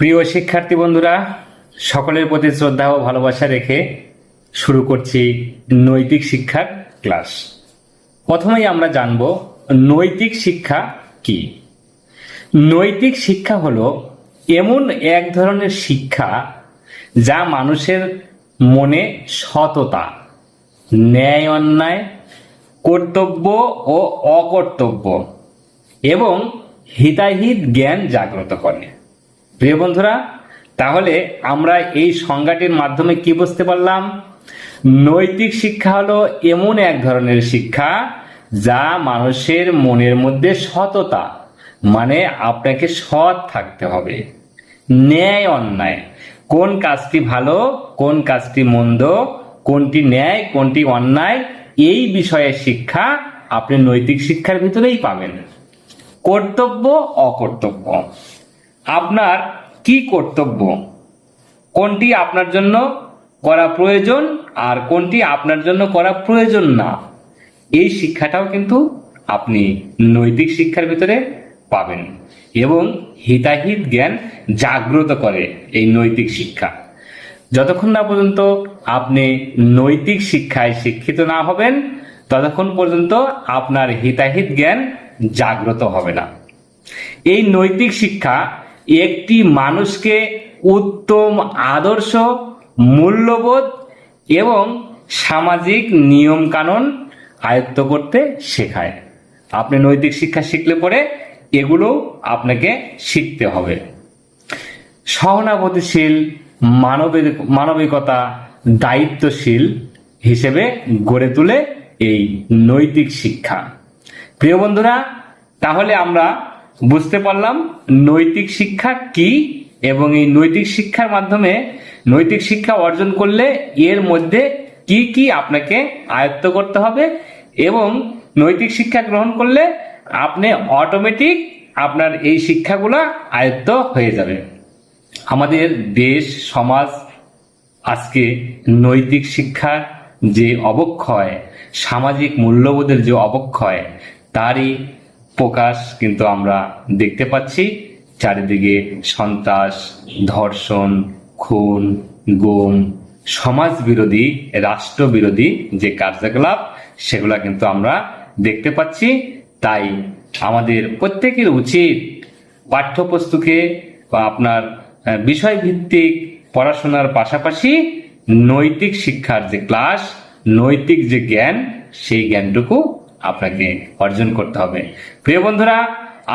প্রিয় শিক্ষার্থী বন্ধুরা, সকলের প্রতি শ্রদ্ধা ও ভালোবাসা রেখে শুরু করছি নৈতিক শিক্ষার ক্লাস। প্রথমেই আমরা জানব নৈতিক শিক্ষা কি। নৈতিক শিক্ষা হলো এমন এক ধরনের শিক্ষা যা মানুষের মনে সততা, ন্যায় অন্যায়, কর্তব্য ও অকর্তব্য এবং হিতাহিত জ্ঞান জাগ্রত করে। প্রিয় বন্ধুরা, তাহলে আমরা এই সংজ্ঞাটির মাধ্যমে কি বুঝতে পারলাম? নৈতিক শিক্ষা হলো এমন এক ধরনের শিক্ষা যা মানুষের মনের মধ্যে সততা, মানে আপনাকে সৎ থাকতে হবে, ন্যায় অন্যায়, কোন কাজটি ভালো কোন কাজটি মন্দ, কোনটি ন্যায় কোনটি অন্যায়, এই বিষয়ে শিক্ষা আপনি নৈতিক শিক্ষার ভিতরেই পাবেন। কর্তব্য অকর্তব্য, আপনার কি কর্তব্য, কোনটি আপনার জন্য করা প্রয়োজন আর কোনটি আপনার জন্য করা প্রয়োজন না, এই শিক্ষাটাও কিন্তু আপনি নৈতিক শিক্ষার ভিতরে পাবেন। এবং হিতাহিত জ্ঞান জাগ্রত করে এই নৈতিক শিক্ষা। যতক্ষণ না পর্যন্ত আপনি নৈতিক শিক্ষায় শিক্ষিত না হবেন, ততক্ষণ পর্যন্ত আপনার হিতাহিত জ্ঞান জাগ্রত হবে না। এই নৈতিক শিক্ষা একটি মানুষকে উত্তম আদর্শ, মূল্যবোধ এবং সামাজিক নিয়ম কানুন আয়ত্ত করতে শেখায়। আপনি নৈতিক শিক্ষা শিখলে পরে এগুলো আপনাকে শিখতে হবে। সহানুভূতিশীল, মানবিকতা, দায়িত্বশীল হিসেবে গড়ে তোলে এই নৈতিক শিক্ষা। প্রিয় বন্ধুরা, তাহলে আমরা বুঝতে পারলাম নৈতিক শিক্ষা কি এবং এই নৈতিক শিক্ষার মাধ্যমে নৈতিক শিক্ষা অর্জন করলে এর মধ্যে কি কি আপনাকে আয়ত্ত করতে হবে এবং নৈতিক শিক্ষা গ্রহণ করলে আপনি অটোমেটিক আপনার এই শিক্ষাগুলো আয়ত্ত হয়ে যাবে। আমাদের দেশ সমাজ আজকে নৈতিক শিক্ষার যে অবক্ষয়, সামাজিক মূল্যবোধের যে অবক্ষয়, তারই প্রকাশ কিন্তু আমরা দেখতে পাচ্ছি। চারিদিকে সন্ত্রাস, ধর্ষণ, খুন, গুম, সমাজ বিরোধী, রাষ্ট্র বিরোধী যে কার্যকলাপ, সেগুলা কিন্তু আমরা দেখতে পাচ্ছি। তাই আমাদের প্রত্যেকের উচিত পাঠ্যপুস্তকে বা আপনার বিষয়ভিত্তিক পড়াশোনার পাশাপাশি নৈতিক শিক্ষার যে ক্লাস, নৈতিক যে জ্ঞান, সেই জ্ঞানটুকু আপনাকে অর্জন করতে হবে। প্রিয় বন্ধুরা,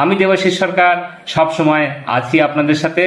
আমি দেবাশিস সরকার সবসময় আছি আপনাদের সাথে।